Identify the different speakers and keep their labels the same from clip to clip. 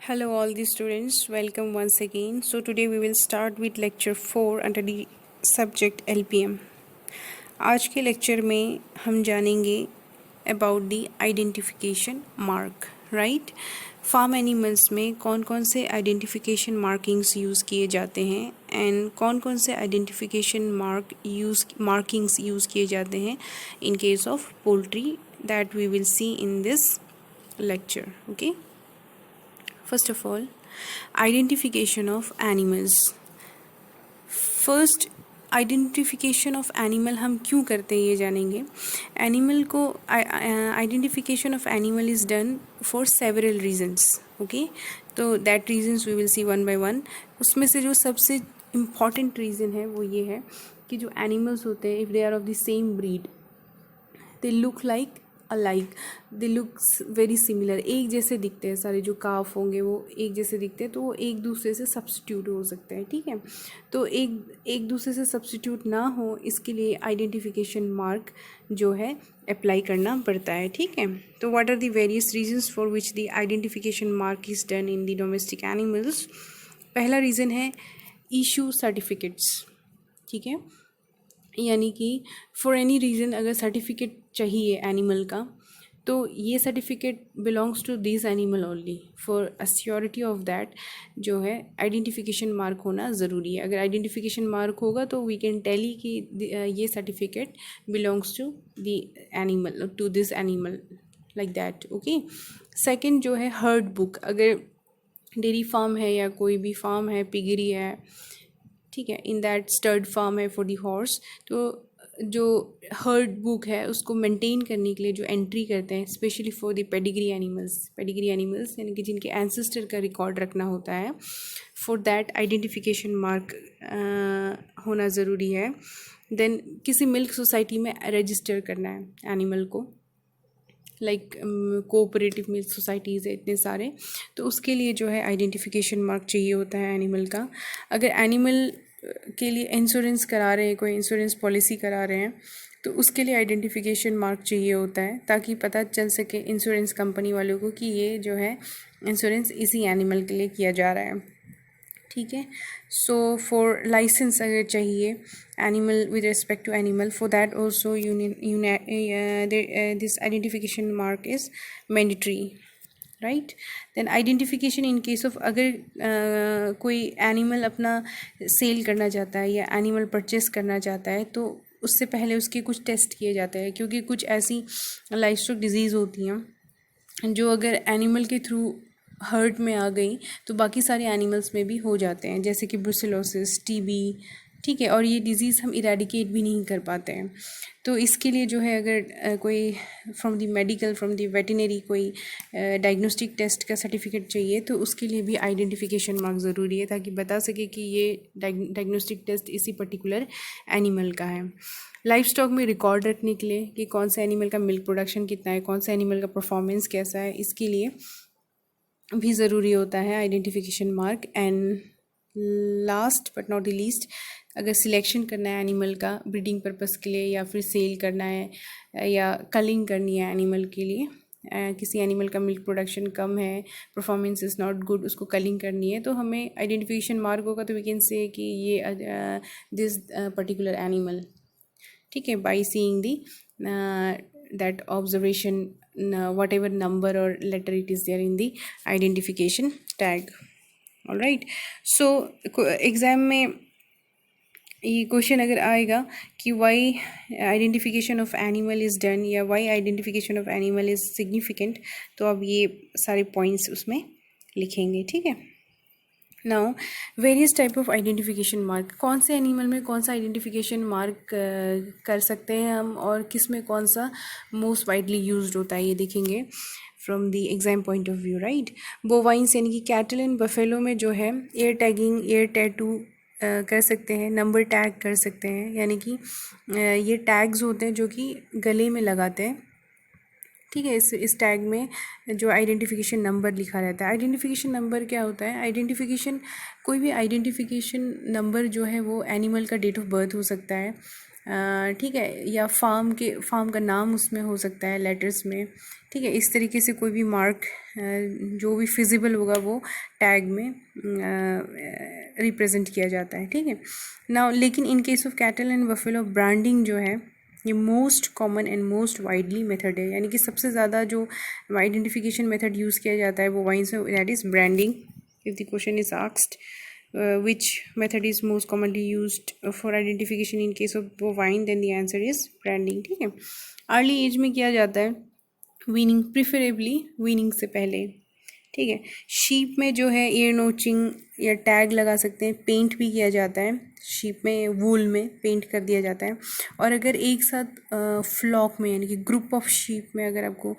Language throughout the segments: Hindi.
Speaker 1: Hello all the students, welcome once again. So today we will start with lecture 4 under the subject LPM. आज के लेक्चर में हम जानेंगे about the identification mark, right. Farm animals में कौन कौन से आइडेंटिफिकेशन मार्किंग्स यूज़ किए जाते हैं एंड कौन कौन से आइडेंटिफिकेशन मार्किंग्स यूज़ किए जाते हैं in case of poultry, that we will see in this lecture. Okay, first of all, identification of animals. First identification of animal हम क्यों करते हैं ये जानेंगे। एनिमल को identification of animal is done for several reasons. Okay, तो that reasons we will see one by one. उसमें से जो सबसे इम्पॉर्टेंट रीज़न है वो ये है कि जो एनिमल्स होते हैं, if they are of the same breed, they look like alike, they looks very similar, एक जैसे दिखते हैं। सारे जो काफ होंगे वो एक जैसे दिखते हैं, तो वो एक दूसरे से सब्स्टिट्यूट हो सकते हैं। ठीक है, तो एक दूसरे से सब्स्टिट्यूट ना हो, इसके लिए आइडेंटिफिकेशन मार्क जो है अप्लाई करना पड़ता है। ठीक है, तो what are the various reasons for which the identification mark is done in the domestic animals. पहला रीज़न है इशू सर्टिफिकेट्स। ठीक है, यानी कि फॉर एनी रीज़न अगर सर्टिफिकेट चाहिए एनिमल का, तो ये certificate belongs to this animal only. For assurity of that जो है आइडेंटिफिकेशन मार्क होना ज़रूरी है। अगर आइडेंटिफिकेशन मार्क होगा तो वी कैन टेल ही कि ये certificate belongs to the animal, to this animal, like that. Okay, second जो है हर्ड बुक। अगर डेयरी फार्म है या कोई भी फार्म है, पिगरी है, ठीक है, इन दैट स्टर्ड फार्म है फॉर दी हॉर्स, तो जो हर्ड बुक है उसको मेंटेन करने के लिए जो एंट्री करते हैं, specially for the pedigree animals यानी कि जिनके एंसेस्टर का रिकॉर्ड रखना होता है, फॉर दैट आइडेंटिफिकेशन मार्क होना ज़रूरी है। देन किसी मिल्क सोसाइटी में रजिस्टर करना है एनिमल को, लाइक कोऑपरेटिव मिल्क सोसाइटीज़ है इतने सारे, तो उसके लिए जो है आइडेंटिफिकेशन मार्क चाहिए होता है एनिमल का। अगर एनिमल के लिए इंश्योरेंस करा रहे हैं, कोई इंश्योरेंस पॉलिसी करा रहे हैं, तो उसके लिए आइडेंटिफिकेशन मार्क चाहिए होता है, ताकि पता चल सके इंश्योरेंस कंपनी वालों को कि ये जो है इंश्योरेंस इसी एनिमल के लिए किया जा रहा है। ठीक है, सो फॉर लाइसेंस अगर चाहिए animal with respect to animal, for that also this identification mark is mandatory, right. Then identification in case of अगर कोई एनिमल अपना सेल करना चाहता है या एनिमल परचेस करना चाहता है, तो उससे पहले उसके कुछ टेस्ट किए जाते हैं, क्योंकि कुछ ऐसी लाइवस्टॉक डिजीज़ होती हैं जो अगर एनिमल के थ्रू हर्ट में आ गई तो बाकी सारे एनिमल्स में भी हो जाते हैं, जैसे कि ब्रुसेलोसिस, टीबी। ठीक है, और ये डिज़ीज़ हम इरेडिकेट भी नहीं कर पाते हैं। तो इसके लिए जो है अगर कोई फ्रॉम द वेटिनरी कोई डायग्नोस्टिक टेस्ट का सर्टिफिकेट चाहिए, तो उसके लिए भी आइडेंटिफिकेशन मार्क ज़रूरी है, ताकि बता सके कि ये डायग्नोस्टिक टेस्ट इसी पर्टिकुलर एनिमल का है। लाइफ स्टॉक में रिकॉर्ड रखने के लिए कि कौन सा एनिमल का मिल्क प्रोडक्शन कितना है, कौन सा एनिमल का परफॉर्मेंस कैसा है, इसके लिए भी ज़रूरी होता है identification mark. And last but not the least, अगर सिलेक्शन करना है एनिमल का ब्रीडिंग पर्पस के लिए, या फिर सेल करना है या कलिंग करनी है एनिमल के लिए, किसी एनिमल का मिल्क प्रोडक्शन कम है, परफॉर्मेंस इज़ नॉट गुड, उसको कलिंग करनी है, तो हमें आइडेंटिफिकेशन मार्क होगा, तो वी कैन से कि ये दिस पर्टिकुलर एनिमल। ठीक है, by seeing the that observation, whatever number or letter it is there in the identification tag. all right, so exam में ये क्वेश्चन अगर आएगा कि why identification of animal is done या why identification of animal is significant, तो अब ये सारे पॉइंट्स उसमें लिखेंगे। ठीक है, now various type of identification mark, कौन से एनिमल में कौन सा आइडेंटिफिकेशन मार्क कर सकते हैं हम, और किस में कौन सा मोस्ट वाइडली यूज्ड होता है, ये देखेंगे from the exam point of view, right. Bovines यानी कि कैटल एंड बफेलो में जो है एयर टैगिंग, एयर टैटू कर सकते हैं, नंबर टैग कर सकते हैं, यानी कि ये टैग्स होते हैं जो कि गले में लगाते हैं। ठीक है, इस टैग में जो आइडेंटिफिकेशन नंबर लिखा रहता है। आइडेंटिफिकेशन नंबर क्या होता है? आइडेंटिफिकेशन, कोई भी आइडेंटिफिकेशन नंबर जो है वो एनिमल का डेट ऑफ बर्थ हो सकता है, ठीक है, या फार्म का नाम उसमें हो सकता है लेटर्स में, ठीक है। इस तरीके से कोई भी मार्क जो भी फिजिबल होगा वो टैग में रिप्रेजेंट किया जाता है, ठीक है ना। लेकिन इन case of cattle and buffalo, branding जो है ये most common and most widely method है, यानी कि सबसे ज़्यादा जो आइडेंटिफिकेशन मेथड यूज़ किया जाता है वो वाइन्स में, that is branding. If the question is asked which method is most commonly used for identification in case of bovine, then the answer is branding, ठीक है। अर्ली एज में किया जाता है वीनिंग, प्रिफरेबली वीनिंग से पहले, ठीक है। शीप में जो है ईयर नोचिंग या टैग लगा सकते हैं, पेंट भी किया जाता है शीप में, वूल में पेंट कर दिया जाता है। और अगर एक साथ फ्लॉक में यानी कि ग्रुप ऑफ शीप में अगर आपको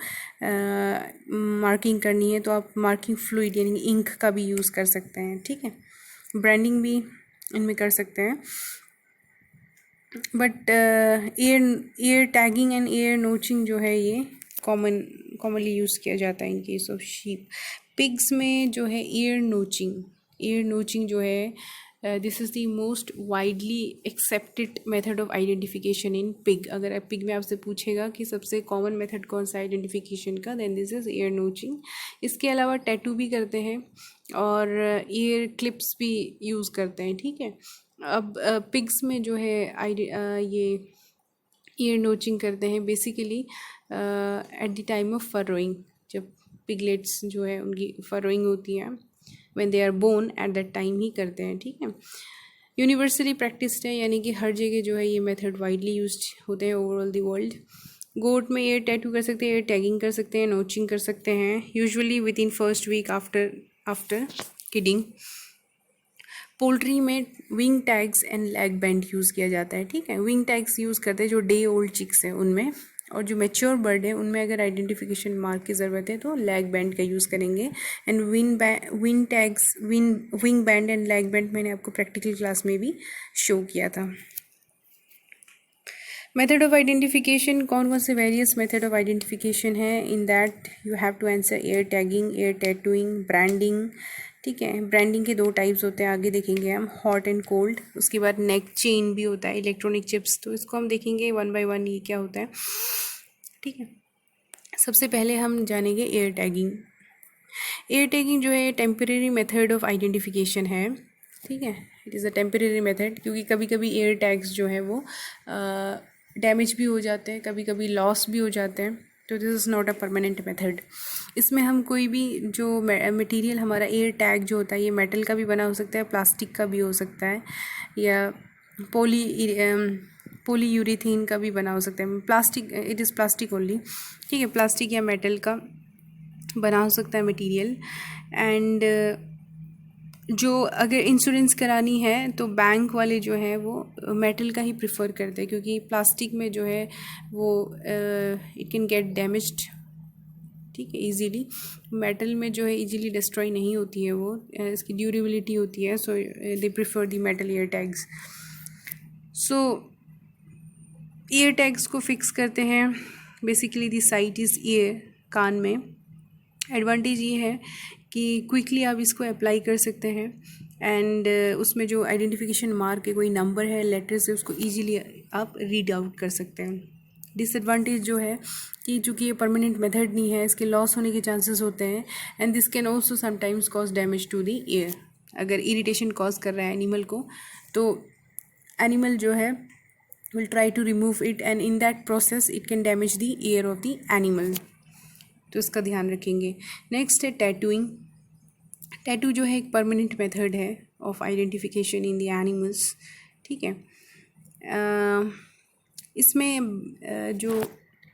Speaker 1: मार्किंग करनी है तो आप मार्किंग फ्लूइड यानी कि इंक का भी यूज़ कर सकते हैं, ठीक है। ब्रांडिंग भी इनमें कर सकते हैं, but year tagging and year notching जो है ये कॉमनली यूज़ किया जाता है इन केस ऑफ शीप। पिग्स में जो है ईयर नोचिंग जो है this is the most widely accepted method of identification in pig. अगर पिग में आपसे पूछेगा कि सबसे कॉमन मेथड कौन सा आइडेंटिफिकेशन का, then this is ear notching. इसके अलावा टैटू भी करते हैं और ईयर क्लिप्स भी यूज़ करते हैं, ठीक है। अब पिग्स में जो है ये ईयर नोचिंग करते हैं basically at the time of farrowing, जब पिगलेट्स जो है उनकी फरोइंग होती है, when they are born at that time ही करते हैं, ठीक है। यूनिवर्सली प्रैक्टिस्ड है, यानी कि हर जगह जो है ये मेथड वाइडली यूज्ड होते हैं ओवरऑल द वर्ल्ड। गोट में ईयर टैटू कर सकते हैं, ईयर टैगिंग कर सकते हैं, नोचिंग कर सकते हैं, usually within first week after kidding. Poultry में wing tags and leg band use किया जाता है, ठीक है। विंग टैग्स यूज़ करते हैं जो डे ओल्ड चिक्स हैं उनमें, और जो मैच्योर बर्ड है उनमें अगर आइडेंटिफिकेशन मार्क की ज़रूरत है तो लेग बैंड का यूज़ करेंगे। And wing band and leg band मैंने आपको प्रैक्टिकल क्लास में भी शो किया था। मेथड ऑफ आइडेंटिफिकेशन, कौन कौन से वेरियस मेथड ऑफ आइडेंटिफिकेशन है, in that you have to answer ear tagging, ear tattooing, branding, ठीक है। ब्रांडिंग के 2 टाइप्स होते हैं, आगे देखेंगे हम, हॉट एंड कोल्ड। उसके बाद नेक चेन भी होता है, इलेक्ट्रॉनिक चिप्स, तो इसको हम देखेंगे 1 बाय 1 ये क्या होता है, ठीक है। सबसे पहले हम जानेंगे एयर टैगिंग। एयर टैगिंग जो है टेम्परेरी मेथड ऑफ आइडेंटिफिकेशन है, ठीक है। It is a temporary method, क्योंकि कभी कभी एयर टैग्स जो है वो डैमेज भी हो जाते हैं, कभी कभी लॉस भी हो जाते हैं, तो this is not a permanent method. इसमें हम कोई भी जो मटेरियल हमारा एयर टैग जो होता है ये मेटल का भी बना हो सकता है, प्लास्टिक का भी हो सकता है, या पॉलीयूरेथेन का भी बना हो सकता है। Plastic, it is plastic only, ठीक है। प्लास्टिक या मेटल का बना हो सकता है मटेरियल। एंड जो अगर इंश्योरेंस करानी है तो बैंक वाले जो है वो मेटल का ही प्रेफर करते हैं, क्योंकि प्लास्टिक में जो है वो इट कैन गेट डैमेज्ड, ठीक है, इजीली। मेटल में जो है इजीली डिस्ट्रॉय नहीं होती है वो, इसकी ड्यूरेबिलिटी होती है, so they prefer the metal ear tags. So ear tags को फिक्स करते हैं basically the site is ear, कान में। एडवांटेज ये है कि क्विकली आप इसको अप्लाई कर सकते हैं, एंड उसमें जो आइडेंटिफिकेशन मार्क है, कोई नंबर है, लेटर्स है, उसको इजीली आप रीड आउट कर सकते हैं। डिसएडवांटेज जो है कि चूँकि ये परमानेंट मेथड नहीं है, इसके लॉस होने के चांसेस होते हैं, and this can also sometimes cause damage to the ear. अगर इरिटेशन कॉज कर रहा है एनिमल को, तो एनिमल जो है will try to remove it, and in that process it can damage the ear of the animal, तो इसका ध्यान रखेंगे। नेक्स्ट है टैटूइंग। टैटू जो है एक परमानेंट मेथड है of identification in the animals, ठीक है। इसमें जो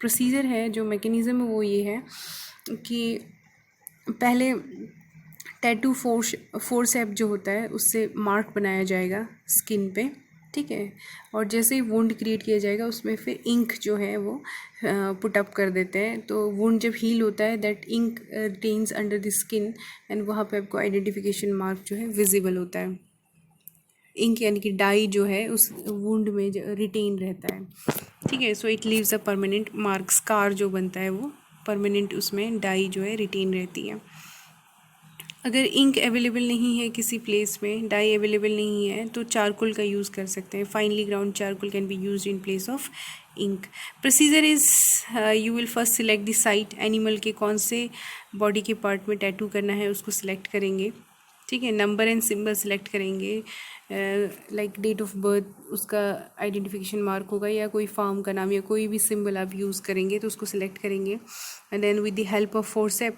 Speaker 1: प्रोसीजर है, जो मैकेनिज़्म है, वो ये है कि पहले टैटू फोर्सेप जो होता है उससे मार्क बनाया जाएगा स्किन पे, ठीक है। और जैसे ही वुंड क्रिएट किया जाएगा उसमें फिर इंक जो है वो पुट अप कर देते हैं, तो वुंड जब हील होता है that ink retains under the skin, and वहाँ पे आपको आइडेंटिफिकेशन मार्क जो है विजिबल होता है। इंक यानी कि डाई जो है उस वुंड में रिटेन रहता है, ठीक है। So it leaves a permanent mark, scar जो बनता है वो परमानेंट, उसमें डाई जो है रिटेन रहती है। अगर इंक अवेलेबल नहीं है किसी प्लेस में, डाई अवेलेबल नहीं है, तो चारकोल का यूज़ कर सकते हैं. Finally ground charcoal can be used in place of ink. Procedure is you will first select the site. Animal के कौन से बॉडी के पार्ट में टैटू करना है उसको सिलेक्ट करेंगे. ठीक है. नंबर एंड सिंबल सिलेक्ट करेंगे. लाइक डेट ऑफ बर्थ, उसका आइडेंटिफिकेशन मार्क होगा, या कोई फार्म का नाम, या कोई भी सिंबल आप यूज़ करेंगे तो उसको सिलेक्ट करेंगे. And then with the help of forcep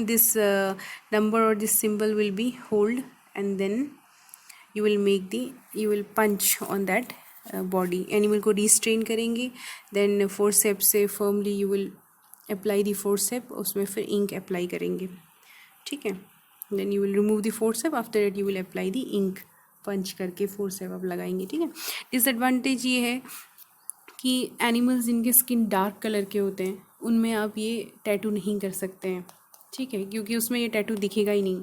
Speaker 1: this number or this symbol will be hold, and then you will punch on that body. Animal को रिस्ट्रेन करेंगे. देन फोर्सेप से firmly you will apply the forceps, उसमें फिर इंक अप्लाई करेंगे. ठीक है. Then you will remove the forceps. After that you will apply the ink. Punch करके फोर्सेप आप लगाएंगे. ठीक है. डिसएडवांटेज ये है कि एनिमल्स जिनके स्किन डार्क कलर के होते हैं उनमें आप ये टैटू नहीं कर सकते हैं. ठीक है. क्योंकि उसमें ये टैटू दिखेगा ही नहीं,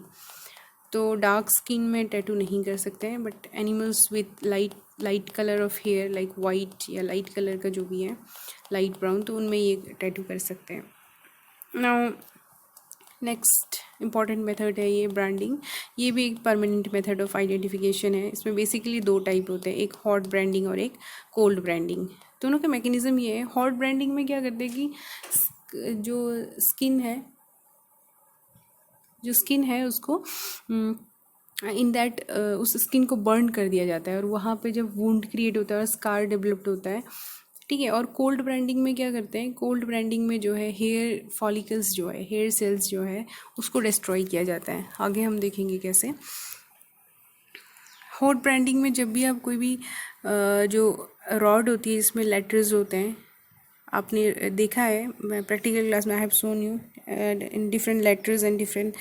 Speaker 1: तो डार्क स्किन में टैटू नहीं कर सकते हैं. But animals with light colour of hair, like white या लाइट कलर का जो भी है, लाइट ब्राउन, तो उनमें ये टैटू कर सकते हैं. नाउ नेक्स्ट इम्पॉर्टेंट मेथड है ये ब्रांडिंग. ये भी एक परमानेंट मेथड ऑफ आइडेंटिफिकेशन है. इसमें बेसिकली दो टाइप होते हैं, एक हॉट ब्रांडिंग और एक कोल्ड ब्रांडिंग. दोनों का मैकेनिज्म ये है. हॉट ब्रांडिंग में क्या करते हैं कि जो स्किन है उसको इन दैट उस स्किन को बर्न कर दिया जाता है, और वहाँ पे जब वुंड क्रिएट होता है और स्कार डेवलप्ड होता है. ठीक है. और कोल्ड ब्रांडिंग में क्या करते हैं, कोल्ड ब्रांडिंग में जो है हेयर फॉलिकल्स जो है, हेयर सेल्स जो है, उसको डिस्ट्रॉय किया जाता है. आगे हम देखेंगे कैसे. हॉट ब्रांडिंग में जब भी आप कोई भी जो रॉड होती है जिसमें लेटर्स होते हैं, आपने देखा है, मैं प्रैक्टिकल क्लास में I have shown you in different letters and different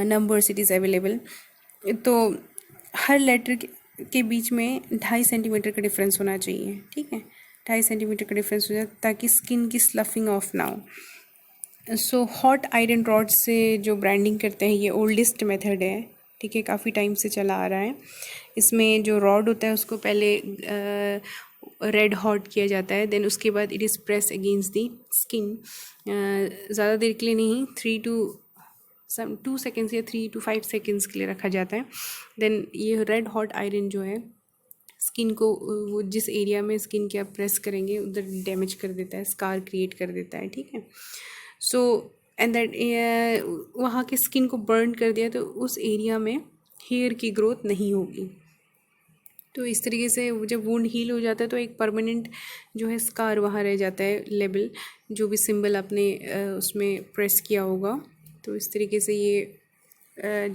Speaker 1: numbers it is available. तो हर लेटर के बीच में 2.5 सेंटीमीटर का डिफरेंस होना चाहिए. ठीक है. 2.5 सेंटीमीटर का डिफरेंस हो जाए ताकि स्किन की स्लफिंग ऑफ ना हो. सो हॉट आयरन रॉड से जो ब्रांडिंग करते हैं ये ओल्डेस्ट मेथड है. ठीक है. काफ़ी टाइम से चला आ रहा है. इसमें जो रॉड होता है उसको पहले रेड हॉट किया जाता है. देन उसके बाद it is press against the skin. ज़्यादा देर के लिए नहीं, 2 सेकेंड्स या 3 to 5 सेकेंड्स के लिए रखा जाता है. देन ये रेड हॉट आयरन जो है स्किन को, वो जिस एरिया में स्किन के आप प्रेस करेंगे उधर डैमेज कर देता है, स्कार क्रिएट कर देता है. ठीक है. सो एंड दैट वहाँ के स्किन को बर्न कर दिया तो उस एरिया में हेयर की ग्रोथ नहीं होगी. तो इस तरीके से जब वुंड हील हो जाता है तो एक परमानेंट जो है स्कार वहाँ रह जाता है, लेबल जो भी सिंबल आपने उसमें प्रेस किया होगा. तो इस तरीके से ये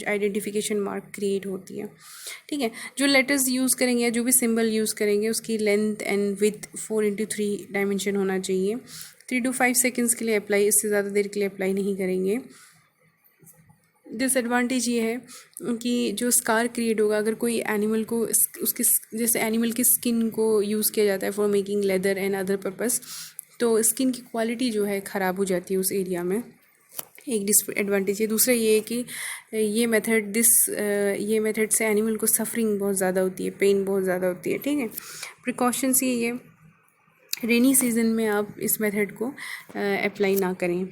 Speaker 1: आइडेंटिफिकेशन मार्क क्रिएट होती है. ठीक है. जो लेटर्स यूज़ करेंगे या जो भी सिंबल यूज़ करेंगे उसकी length and with 4x3 dimension होना चाहिए. 3 to 5 सेकेंड्स के लिए अप्लाई, इससे ज़्यादा देर के लिए अप्लाई नहीं करेंगे. डिसएडवांटेज ये है कि जो स्कार क्रिएट होगा, अगर कोई एनिमल को उसके जैसे एनिमल की स्किन को यूज़ किया जाता है for making leather and other purpose, तो स्किन की क्वालिटी जो है ख़राब हो जाती है उस एरिया में. एक डिसएडवांटेज है. दूसरा ये है कि ये मेथड से एनिमल को सफरिंग बहुत ज़्यादा होती है, पेन बहुत ज़्यादा होती है. ठीक है. प्रिकॉशंस ये रेनी सीजन में आप इस मेथड को अप्लाई ना करें.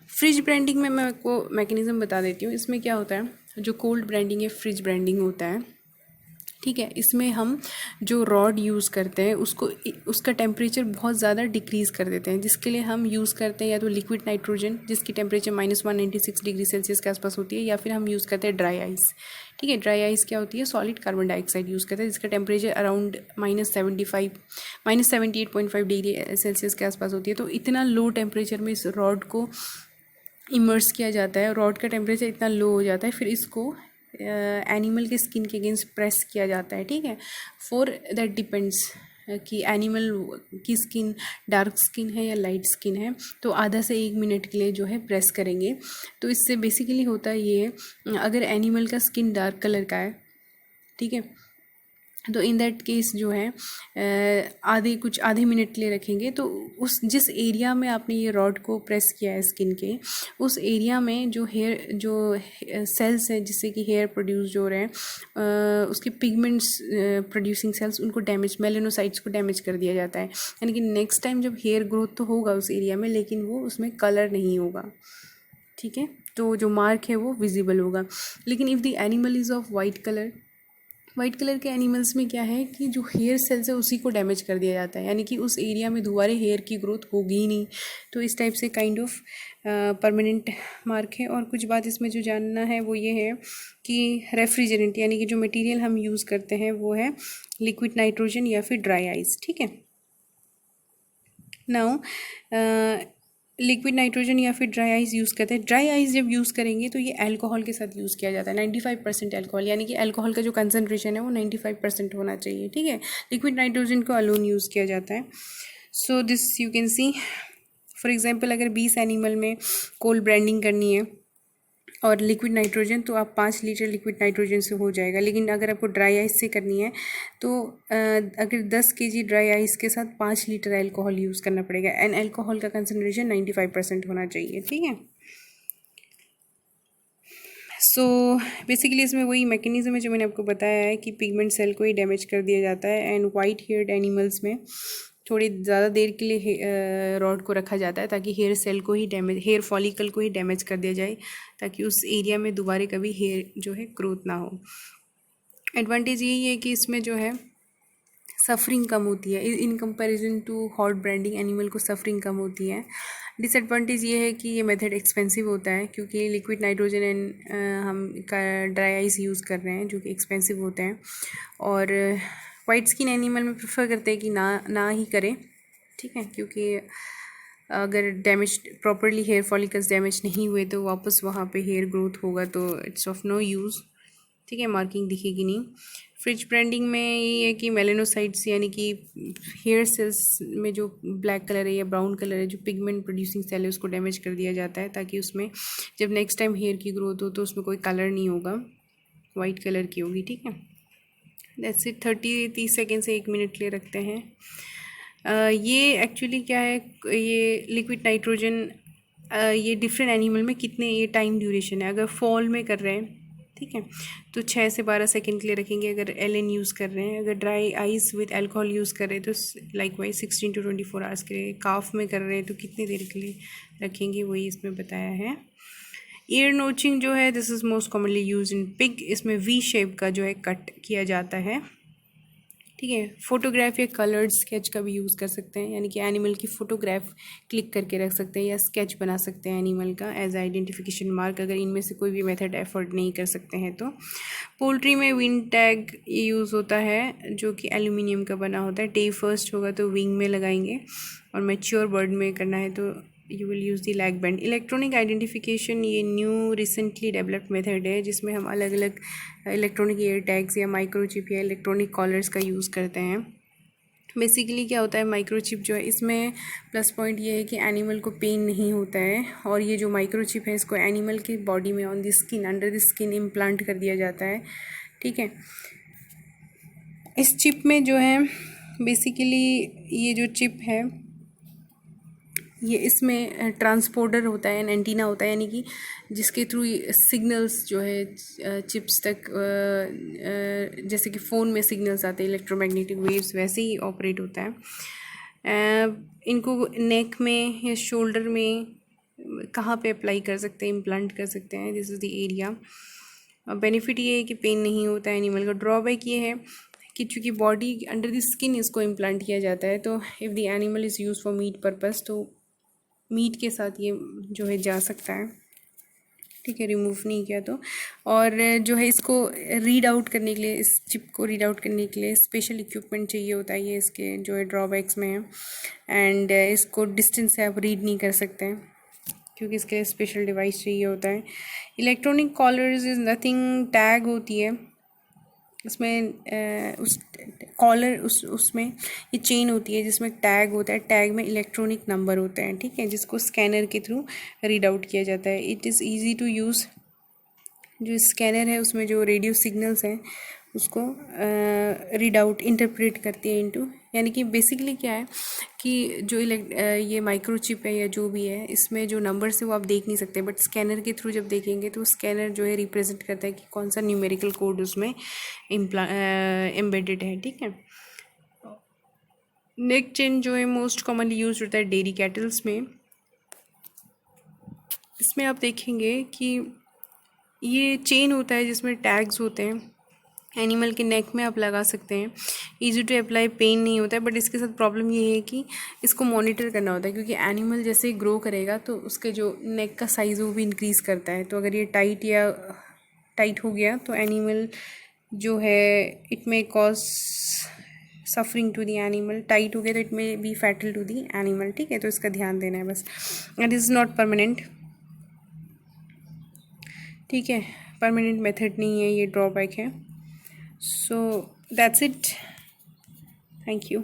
Speaker 1: फ्रिज ब्रांडिंग में मैं आपको मैकेनिज़्म बता देती हूँ. इसमें क्या होता है, जो कोल्ड ब्रांडिंग है फ्रिज ब्रांडिंग होता है. ठीक है. इसमें हम जो रॉड यूज़ करते हैं उसका टेम्परेचर बहुत ज़्यादा डिक्रीज़ कर देते हैं, जिसके लिए हम यूज़ करते हैं या तो लिक्विड नाइट्रोजन जिसकी टेम्परेचर -196 डिग्री सेल्सियस के आसपास होती है, या फिर हम यूज़ करते हैं ड्राई आइस. ठीक है. ड्राई आइस क्या होती है, सॉलिड कार्बन डाइऑक्साइड यूज़ करते हैं जिसका टेम्परेचर अराउंड -78.5 डिग्री सेल्सियस के आसपास होती है. तो इतना लो टेम्परेचर में इस रॉड को इमर्स किया जाता है. रॉड का टेम्परेचर इतना लो हो जाता है, फिर इसको एनिमल के स्किन के अगेंस्ट प्रेस किया जाता है. ठीक है. फॉर दैट डिपेंड्स कि एनिमल की स्किन डार्क स्किन है या लाइट स्किन है, तो आधा से 1 मिनट के लिए जो है प्रेस करेंगे. तो इससे बेसिकली होता ये है, अगर एनिमल का स्किन डार्क कलर का है, ठीक है, तो इन दैट केस जो है आधे मिनट के लिए रखेंगे. तो उस जिस एरिया में आपने ये रॉड को प्रेस किया है स्किन के, उस एरिया में जो सेल्स हैं जिससे कि हेयर प्रोड्यूस जो हो रहे हैं, उसके पिगमेंट्स प्रोड्यूसिंग सेल्स, उनको डैमेज, मेलेनोसाइट्स को डैमेज कर दिया जाता है. यानी कि नेक्स्ट टाइम जब हेयर ग्रोथ तो होगा उस एरिया में, लेकिन वो उसमें कलर नहीं होगा. ठीक है, तो जो मार्क है वो विजिबल होगा। लेकिन if the animal is of white colour, white colour के एनिमल्स में क्या है कि जो हेयर सेल्स है उसी को डैमेज कर दिया जाता है, यानी कि उस एरिया में दोबारा हेयर की ग्रोथ होगी ही नहीं। तो इस टाइप से काइंड ऑफ परमानेंट मार्क है। और कुछ बात इसमें जो जानना है वो ये है कि रेफ्रिजरेंट यानी कि जो मटेरियल हम यूज़ करते हैं वो है लिक्विड नाइट्रोजन या फिर ड्राई आइस। ठीक है, नाउ लिक्विड नाइट्रोजन या फिर ड्राई आइस यूज़ करते हैं। ड्राई आइस जब यूज़ करेंगे तो ये अल्कोहल के साथ यूज़ किया जाता है, 95% अल्कोहल, यानी कि अल्कोहल का जो कंसनट्रेशन है वो 95% होना चाहिए। ठीक है, लिक्विड नाइट्रोजन को अलोन यूज़ किया जाता है। So this you can see, for example अगर 20 एनिमल में कोल्ड ब्रांडिंग करनी है और लिक्विड नाइट्रोजन, तो आप 5 लीटर लिक्विड नाइट्रोजन से हो जाएगा। लेकिन अगर आपको ड्राई आइस से करनी है तो अगर 10 kg ड्राई आइस के साथ 5 लीटर अल्कोहल यूज़ करना पड़ेगा, एंड अल्कोहल का कंसनट्रेशन 95% होना चाहिए। ठीक है, सो बेसिकली इसमें वही मैकेनिज्म है जो मैंने आपको बताया है कि पिगमेंट सेल को ही डैमेज कर दिया जाता है। एंड वाइट हेयर्ड एनिमल्स में थोड़ी ज़्यादा देर के लिए रॉड को रखा जाता है ताकि हेयर सेल को ही डैमेज, हेयर फॉलिकल को ही डैमेज कर दिया जाए, ताकि उस एरिया में दोबारा कभी हेयर जो है ग्रोथ ना हो। एडवांटेज यही है कि इसमें जो है सफरिंग कम होती है in comparison to hot branding animal को सफरिंग कम होती है। डिसएडवांटेज ये है कि ये मेथड एक्सपेंसिव होता है क्योंकि लिक्विड नाइट्रोजन एंड हम का ड्राई आइस यूज़ कर रहे हैं जो कि एक्सपेंसिव होते हैं। और वाइट स्किन एनिमल में प्रेफर करते हैं कि ना ही करें। ठीक है, क्योंकि अगर damage properly hair follicles damage नहीं हुए तो वापस वहाँ पे हेयर ग्रोथ होगा तो इट्स ऑफ नो यूज़। ठीक है, मार्किंग दिखेगी नहीं। फ्रिज ब्रांडिंग में ये है कि मेलेनोसाइट्स यानी कि हेयर सेल्स में जो ब्लैक कलर है या ब्राउन कलर है, जो पिगमेंट प्रोड्यूसिंग सेल है, उसको डैमेज कर दिया जाता है ताकि उसमें जब नेक्स्ट टाइम हेयर की ग्रोथ हो तो उसमें कोई कलर नहीं होगा, वाइट कलर की होगी। ठीक है, दैट्स इट। 30 सेकेंड से 1 मिनट के लिए रखते हैं। ये एक्चुअली क्या है, ये लिक्विड नाइट्रोजन ये डिफरेंट एनिमल में कितने ये टाइम ड्यूरेशन है। अगर फॉल में कर रहे हैं, ठीक है, तो 6 से 12 सेकेंड के लिए रखेंगे अगर एलन यूज़ कर रहे हैं। अगर dry ice with alcohol use कर रहे हैं तो लाइक वाइज 16 to 24 आवर्स के लिए। काफ में कर रहे हैं तो कितनी देर के लिए रखेंगे वही इसमें बताया है। ईयर नोचिंग जो है this is most commonly use in pig. इसमें वी शेप का जो है कट किया जाता है। ठीक है, फोटोग्राफ या कलर्ड स्केच का भी यूज़ कर सकते हैं, यानी कि एनिमल की फ़ोटोग्राफ क्लिक करके रख सकते हैं या स्केच बना सकते हैं एनिमल का एज आइडेंटिफिकेशन मार्क, अगर इनमें से कोई भी मेथड एफर्ट नहीं कर सकते हैं तो। पोल्ट्री में विंग टैग यूज़ होता है जो कि एल्यूमिनियम का बना होता है। डे फर्स्ट होगा तो विंग में लगाएंगे और मैच्योर बर्ड में करना है तो you will use the lag band. Electronic identification ये न्यू रिसेंटली डेवलप्ड मेथड है जिसमें हम अलग अलग इलेक्ट्रॉनिक ईयर टैग्स या माइक्रोचिप या इलेक्ट्रॉनिक कॉलर्स का यूज़ करते हैं। बेसिकली क्या होता है, माइक्रोचिप जो है इसमें प्लस पॉइंट ये है कि एनिमल को पेन नहीं होता है, और ये जो माइक्रोचिप है इसको एनिमल की बॉडी में on the skin, under the skin implant कर दिया जाता है। ठीक है, इस चिप में जो है बेसिकली ये जो चिप है ये इसमें ट्रांसपोर्टर होता है, एंटीना होता है, यानी कि जिसके थ्रू सिग्नल्स जो है चिप्स तक जैसे कि फ़ोन में सिग्नल्स आते हैं इलेक्ट्रोमैग्नेटिक वेव्स, वैसे ही ऑपरेट होता है। इनको नेक में या शोल्डर में कहाँ पे अप्लाई कर सकते हैं, इम्प्लांट कर सकते हैं, this is the area. Benefit ये है कि पेन नहीं होता है एनिमल का। ड्रॉबैक ये है कि चूँकि बॉडी अंडर द स्किन इसको इम्प्लांट किया जाता है तो if the animal is use for meet purpose तो मीट के साथ ये जो है जा सकता है। ठीक है, रिमूव नहीं किया तो। और जो है इसको रीड आउट करने के लिए, इस चिप को रीड आउट करने के लिए स्पेशल इक्विपमेंट चाहिए होता है, ये इसके जो है ड्रॉबैक्स में है। एंड इसको डिस्टेंस से आप रीड नहीं कर सकते हैं क्योंकि इसके लिए स्पेशल डिवाइस चाहिए होता है। Electronic collars is nothing, tag होती है उसमें, उस कॉलर उसमें ये चेन होती है जिसमें टैग होता है, टैग में इलेक्ट्रॉनिक नंबर होते हैं। ठीक है, जिसको स्कैनर के थ्रू रीड आउट किया जाता है। It is easy to use. जो स्कैनर है उसमें जो रेडियो सिग्नल्स हैं उसको रीड आउट इंटरप्रेट करती है इनटू, यानी कि बेसिकली क्या है कि जो ये माइक्रोचिप है या जो भी है इसमें जो नंबर है वो आप देख नहीं सकते, बट स्कैनर के थ्रू जब देखेंगे तो स्कैनर जो है रिप्रेजेंट करता है कि कौन सा न्यूमेरिकल कोड उसमें एम्बेडेड है। ठीक है, नेक चेन जो है मोस्ट कॉमनली यूज होता है डेयरी कैटल्स में। इसमें आप देखेंगे कि ये चेन होता है जिसमें टैग्स होते हैं, एनिमल के नेक में आप लगा सकते हैं। ईजी टू अप्लाई, पेन नहीं होता है, बट इसके साथ प्रॉब्लम ये है कि इसको मॉनिटर करना होता है, क्योंकि एनिमल जैसे ग्रो करेगा तो उसके जो नेक का साइज़ वो भी इंक्रीज़ करता है। तो अगर ये टाइट हो गया तो एनिमल जो है it may cause suffering to the animal. Tight हो गया तो it may be fatal to the animal. ठीक है, तो इसका ध्यान देना है बस। And is not permanent. ठीक है, परमानेंट मेथड नहीं है, ये ड्रॉबैक है। So that's it, thank you.